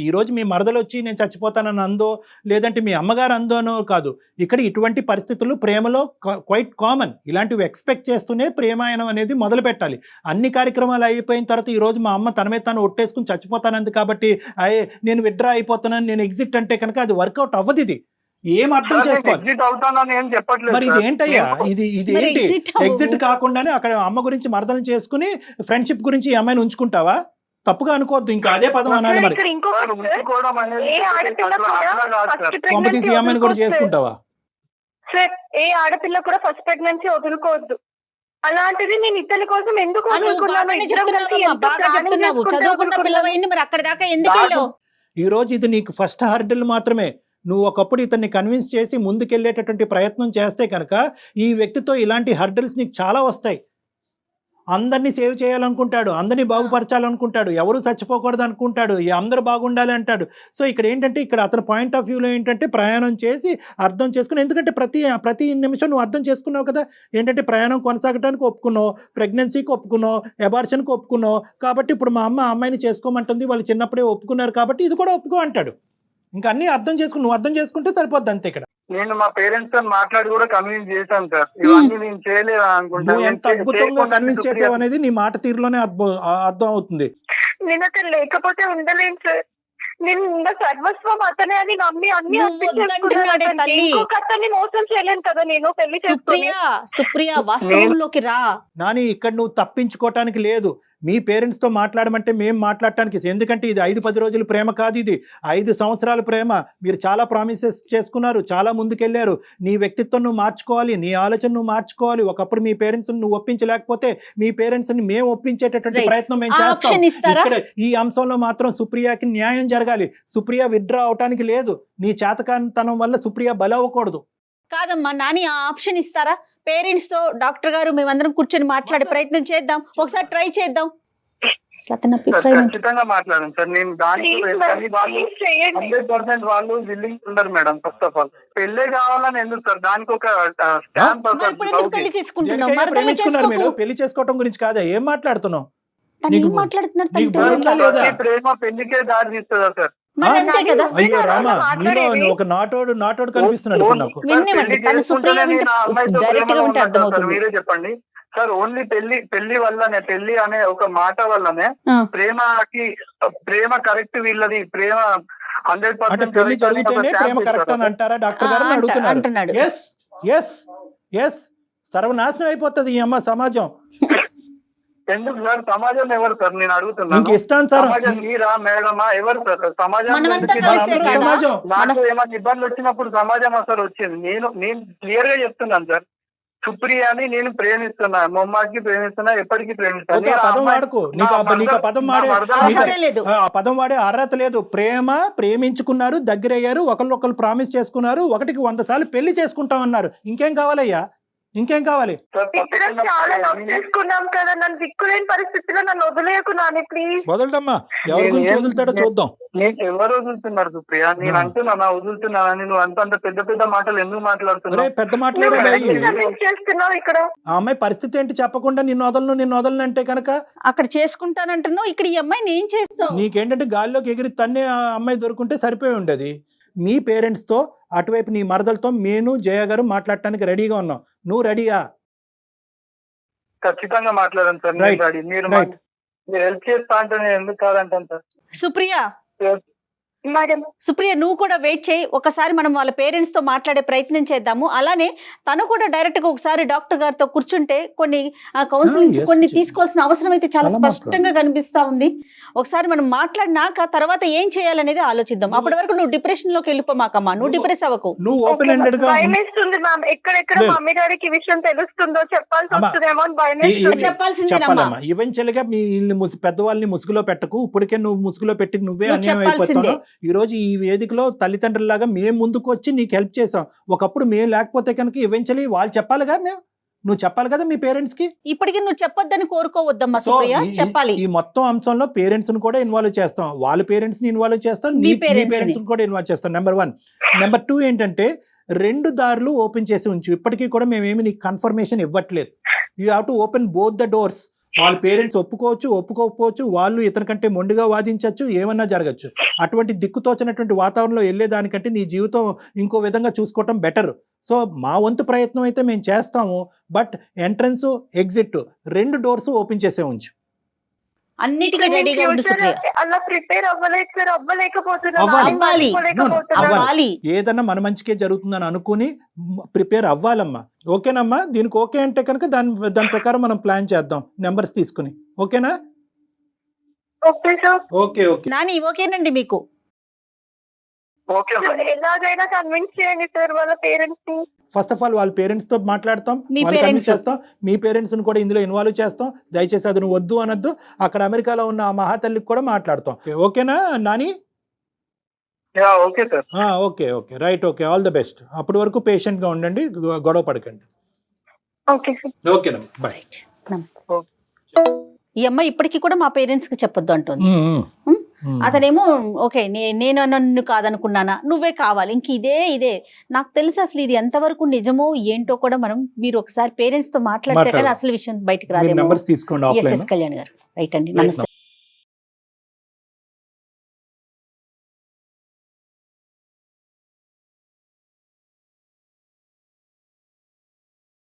[SPEAKER 3] ఈ రోజు మీ మరదలు వచ్చి నేను చచ్చిపోతానని అందో, లేదంటే మీ అమ్మగారు అందోనో కాదు. ఇక్కడ ఇటువంటి పరిస్థితులు ప్రేమలో క్వైట్ కామన్. ఇలాంటివి ఎక్స్పెక్ట్ చేస్తూనే ప్రేమాయణం అనేది మొదలు పెట్టాలి. అన్ని కార్యక్రమాలు అయిపోయిన తర్వాత ఈ రోజు మా అమ్మ తన మీద తాను ఒట్టేసుకుని చచ్చిపోతానంది కాబట్టి నేను విత్డ్రా అయిపోతానని, నేను ఎగ్జిట్ అంటే కనుక అది వర్కౌట్ అవ్వదు. ఇది ఏం అర్థం చేసుకోవాలి మరి? ఇది ఏంటయ్యా, ఇది ఏంటి? ఎగ్జిట్ కాకుండానే అక్కడ అమ్మ గురించి మరదలు చేసుకుని ఫ్రెండ్షిప్ గురించి ఈ అమ్మాయిని ఉంచుకుంటావా? తప్పుగా అనుకోవద్దు, ఇంకా అదే పదం అనాలి. మరి కాంపిటీషన్ ఈ అమ్మాయిని కూడా చేసుకుంటావా?
[SPEAKER 4] సార్ ఏ ఆడపిల్ల కూడా ఫస్ట్ ప్రెగ్నెన్సీ వదులుకోవద్దు. అలాంటిది నేను ఇతని కోసం ఎందుకు
[SPEAKER 2] చదువుకున్న పిల్లవైంది, మరి అక్కడ దాకా ఎందుకు వెళ్ళావు?
[SPEAKER 3] ఈ రోజు ఇది నీకు ఫస్ట్ హర్డిల్ మాత్రమే. నువ్వు ఒకప్పుడు ఇతన్ని కన్విన్స్ చేసి ముందుకెళ్ళేటటువంటి ప్రయత్నం చేస్తే కనుక ఈ వ్యక్తితో ఇలాంటి హర్డిల్స్ నీకు చాలా వస్తాయి. అందరినీ సేవ్ చేయాలనుకుంటాడు, అందరినీ బాగుపరచాలనుకుంటాడు, ఎవరు చచ్చిపోకూడదు అనుకుంటాడు, అందరూ బాగుండాలి అంటాడు. సో ఇక్కడ ఏంటంటే ఇక్కడ అతని పాయింట్ ఆఫ్ వ్యూలో ఏంటంటే ప్రయాణం చేసి అర్థం చేసుకుని, ఎందుకంటే ప్రతి నిమిషం నువ్వు అర్థం చేసుకున్నావు కదా. ఏంటంటే ప్రయాణం కొనసాగడానికి ఒప్పుకున్నావు, ప్రెగ్నెన్సీకి ఒప్పుకున్నావు, అబార్షన్కి ఒప్పుకున్నావు. కాబట్టి ఇప్పుడు మా అమ్మాయిని చేసుకోమంటుంది, వాళ్ళు చిన్నప్పుడే ఒప్పుకున్నారు కాబట్టి ఇది కూడా ఒప్పుకో అంటాడు. ఇంకా అన్ని అర్థం చేసుకుని నువ్వు అర్థం చేసుకుంటే సరిపోద్ది అంతే. ఇక్కడ
[SPEAKER 6] నేను మా పేరెంట్స్ తో మాట్లాడి కూడా కన్విన్స్ చేశాను సార్. ఇవన్నీ నేను చేయలేదు అనుకుంటా.
[SPEAKER 3] నువ్వు ఎంత అద్భుతంగా కన్విన్స్ చేసావు అనేది నీ మాట తీరులోనే అర్థం అవుతుంది.
[SPEAKER 4] నేను అతను లేకపోతే ఉండలేను సార్. నేను ఇంకా సర్వస్వం అతనే అని నమ్మి అన్ని అతన్ని మోసం చేయలేను కదా నేను పెళ్లి చేసుకుని.
[SPEAKER 2] సుప్రియ వాస్తవంలోకి రా
[SPEAKER 3] నాని. ఇక్కడ నువ్వు తప్పించుకోవటానికి లేదు. మీ పేరెంట్స్ తో మాట్లాడమంటే మేము మాట్లాడటానికి. ఎందుకంటే ఇది 5-10 రోజుల ప్రేమ కాదు, ఇది 5 సంవత్సరాల ప్రేమ. మీరు చాలా ప్రామిసెస్ చేసుకున్నారు, చాలా ముందుకెళ్లారు. నీ వ్యక్తిత్వం నువ్వు మార్చుకోవాలి, నీ ఆలోచన నువ్వు మార్చుకోవాలి. ఒకప్పుడు మీ పేరెంట్స్ నువ్వు ఒప్పించలేకపోతే మీ పేరెంట్స్ ని మేము ఒప్పించేటటువంటి ప్రయత్నం మేము చేస్తాం. ఇక్కడ ఈ అంశంలో మాత్రం సుప్రియకి న్యాయం జరగాలి. సుప్రియ విత్డ్రా అవటానికి లేదు. నీ చేతకాంతనం వల్ల సుప్రియ బలవ్వకూడదు.
[SPEAKER 2] కాదమ్మా నాని, ఆ ఆప్షన్ ఇస్తారా? పేరెంట్స్ తో డాక్టర్ గారు మేమందరం కూర్చొని మాట్లాడే ప్రయత్నం చేద్దాం, ఒకసారి ట్రై చేద్దాం.
[SPEAKER 6] ఖచ్చితంగా మాట్లాడండి సార్. నేను దానికి 100% వాళ్ళు విల్లింగ్ ఉండరు మేడం. ఫస్ట్ ఆఫ్ ఆల్ పెళ్లి కావాలని ఎందుకు సార్? దానికి ఒక స్టాంప్.
[SPEAKER 2] పెళ్లి చేసుకుంటున్నాం,
[SPEAKER 3] మీరు పెళ్లి చేసుకోవటం గురించి కాదా? ఏం మాట్లాడుతున్నావు?
[SPEAKER 6] ప్రేమ పెళ్లికే దారి తీస్తుందా సార్?
[SPEAKER 3] అయ్యో రామా, నీలో ఒక నాటోడు కనిపిస్తున్నాడు నాకు.
[SPEAKER 6] మీరే చెప్పండి సార్. ఓన్లీ పెళ్లి వల్లనే, పెళ్లి అనే ఒక మాట వల్లనే ప్రేమ కరెక్ట్ వీళ్ళది ప్రేమ 100%
[SPEAKER 3] పెళ్లి జరుగుతూనే ప్రేమ కరెక్ట్ అని అంటారా డాక్టర్ గారు అడుగుతున్నారు. ఎస్ సర్వనాశనం అయిపోతుంది ఈ అమ్మ సమాజం.
[SPEAKER 6] ఎందుకు సార్? సమాజం ఎవరు సార్? నేను అడుగుతున్నాను.
[SPEAKER 3] ఇస్తాను సార్.
[SPEAKER 6] మీరా మేడమా ఎవరు సార్? సమాజం నాకు ఏమైనా ఇబ్బందులు వచ్చినప్పుడు సమాజం అసలు వచ్చింది. నేను క్లియర్ గా చెప్తున్నాను సార్. సుప్రియాని నేను ప్రేమిస్తున్నా, మొమ్మకి ప్రేమిస్తున్నా, ఎప్పటికీ ప్రేమిస్తాను.
[SPEAKER 3] ఆ పదం వాడే అర్హత లేదు. ప్రేమించుకున్నారు, దగ్గరయ్యారు, ఒకళ్ళు ప్రామిస్ చేసుకున్నారు, 1కి 100 సార్లు పెళ్లి చేసుకుంటాం అన్నారు. ఇంకేం కావాలయ్యా? ఇంకేం కావాలి?
[SPEAKER 4] ఇద్దరం చాలా లవ్ చేసుకున్నాం కదా, నన్ను దిక్కులేని పరిస్థితిలో నన్ను వదిలేయకు నాని ప్లీజ్.
[SPEAKER 3] వదలడమ్మా, ఎవరి గురించి వదులుతాడో చూద్దాం.
[SPEAKER 6] నీకు ఎవరు వదులుతున్నారు సుప్రియ? నేను అంటున్నా వదులుతున్నానని. నువ్వు అంత పెద్ద పెద్ద మాటలు ఎందుకు మాట్లాడుతున్నావు?
[SPEAKER 3] పెద్ద మాట్లాడే
[SPEAKER 4] చేస్తున్నావు ఇక్కడ.
[SPEAKER 3] ఆ అమ్మాయి పరిస్థితి ఏంటి చెప్పకుండా నిన్ను వదలను అంటే కనుక
[SPEAKER 2] అక్కడ చేసుకుంటానంటున్నావు, ఇక్కడ ఈ అమ్మాయిని ఏం చేస్తావు?
[SPEAKER 3] నీకేంటంటే గాల్లోకి ఎగిరి తన్నే ఆ అమ్మాయి దొరుకుంటే సరిపోయి ఉండేది. మీ పేరెంట్స్ తో అటువైపు నీ మరదలతో నేను జయ గారు మాట్లాడటానికి రెడీగా ఉన్నాం. నువ్వు రెడీయా?
[SPEAKER 6] ఖచ్చితంగా మాట్లాడాను సార్. మీరు హెల్ప్ చేస్తా అంటే నేను ఎందుకు కాదంటాను సార్.
[SPEAKER 2] సుప్రియ,
[SPEAKER 4] మేడం
[SPEAKER 2] సుప్రియ నువ్వు కూడా వెయిట్ చేయి. ఒకసారి మనం వాళ్ళ పేరెంట్స్ తో మాట్లాడే ప్రయత్నం చేద్దాము. అలానే తను కూడా డైరెక్ట్ గా ఒకసారి డాక్టర్ గారితో కూర్చుంటే కొన్ని కౌన్సిలింగ్స్ కొన్ని తీసుకోవాల్సిన అవసరం అయితే చాలా స్పష్టంగా కనిపిస్తా ఉంది. ఒకసారి మనం మాట్లాడినాక తర్వాత ఏం చేయాలనేది ఆలోచిద్దాం. అప్పటి వరకు నువ్వు డిప్రెషన్ లోకి వెళ్ళిపోమాకమ్మా, నువ్వు డిప్రెస్ అవ్వకు.
[SPEAKER 3] నువ్వు ఓపెన్ ఎండెడ్ గా
[SPEAKER 4] భయమేస్తుంది మ్యామ్. ఎక్కడెక్కడ మమ్మీ డాడీకి విషయం తెలుస్తుందో చెప్పాల్సి వస్తుందేమో అని భయమేస్తుంది.
[SPEAKER 2] చెప్పాల్సిందేనమ్మా.
[SPEAKER 3] ఈవెన్చువల్ గా మీ పెద్దవాళ్ళని ముసుగులో పెట్టకు. ఇప్పటికే నువ్వు ముసుగులో పెట్టి నువ్వే అన్యాయం అయిపోతున్నావు. ఈ రోజు ఈ వేదికలో తల్లిదండ్రులాగా మేము ముందుకు వచ్చి నీకు హెల్ప్ చేసాం. ఒకప్పుడు మేము లేకపోతే కనుక ఈవెన్చువల్లీ వాళ్ళు చెప్పాలిగా, నువ్వు చెప్పాలి కదా మీ పేరెంట్స్ కి.
[SPEAKER 2] ఇప్పటికీ నువ్వు చెప్పొద్దని కోరుకోవద్దమ్మా సుప్రియ, చెప్పాలి.
[SPEAKER 3] ఈ మొత్తం అంశంలో పేరెంట్స్ ని కూడా ఇన్వాల్వ్ చేస్తాం. వాళ్ళ పేరెంట్స్ ని ఇన్వాల్వ్ చేస్తాం, నీ పేరెంట్స్ ని కూడా ఇన్వాల్వ్ చేస్తాం. నెంబర్ 1. నెంబర్ 2 ఏంటంటే 2 దారులు ఓపెన్ చేసి ఉంచు. ఇప్పటికీ కూడా మేమేమి నీకు కన్ఫర్మేషన్ ఇవ్వట్లేదు. You have to open both the doors. వాళ్ళ పేరెంట్స్ ఒప్పుకోవచ్చు, ఒప్పుకోకపోవచ్చు, వాళ్ళు ఇతని కంటే మొండిగా వాదించవచ్చు, ఏమన్నా జరగచ్చు. అటువంటి దిక్కుతోచినటువంటి వాతావరణంలో వెళ్ళేదానికంటే నీ జీవితం ఇంకో విధంగా చూసుకోవటం బెటర్. సో మా వంతు ప్రయత్నం అయితే మేము చేస్తాము. But entrance, exit 2 doors open చేసే ఉంచు.
[SPEAKER 2] అన్నిటికీ రెడీగా ఉండు సుప్రియ.
[SPEAKER 4] అలా ప్రిపేర్ అవ్వలేదు సార్,
[SPEAKER 2] అవ్వాలి.
[SPEAKER 3] ఏదన్నా మన మంచికే జరుగుతుందని అనుకుని ప్రిపేర్ అవ్వాలమ్మా. ఓకేనమ్మా? దీనికి ఓకే అంటే కనుక దాని ప్రకారం మనం ప్లాన్ చేద్దాం, నెంబర్స్ తీసుకుని. ఓకేనా? ఓకే ఓకే
[SPEAKER 2] నాని ఓకేనండి మీకు?
[SPEAKER 4] ఎలాగైనా కన్విన్స్ చేయండి సార్ వాళ్ళ పేరెంట్స్ ని.
[SPEAKER 3] ఫస్ట్ ఆఫ్ ఆల్ వాళ్ళ పేరెంట్స్ తో మాట్లాడతాం, చేస్తాం. మీ పేరెంట్స్ ని కూడా ఇందులో ఇన్వాల్వ్ చేస్తాం. దయచేసి అది నువ్వు వద్దు అనొద్దు. అక్కడ అమెరికాలో ఉన్న ఆ మహాతల్లికి కూడా మాట్లాడతాం. ఓకేనా Nani?
[SPEAKER 6] Okay sir.
[SPEAKER 3] Okay okay right. Okay, all the best. అప్పటి వరకు పేషెంట్ గా ఉండండి, గొడవ పడకండి. ఓకేనమ్మా, బాయ్.
[SPEAKER 2] నమస్తే. ఈ అమ్మాయి ఇప్పటికీ కూడా మా పేరెంట్స్ కి చెప్పొద్దు అంటుంది. అతనేమో ఓకే నేను నన్ను కాదనుకున్నానా, నువ్వే కావాలి, ఇంక ఇదే నాకు తెలుసు. అసలు ఇది ఎంతవరకు నిజమో ఏంటో కూడా మీరు ఒకసారి పేరెంట్స్ తో మాట్లాడితే కానీ అసలు విషయం బయటకు రాదు.
[SPEAKER 3] కళ్యాణ్ గారు రైట్ అండి. నమస్తే.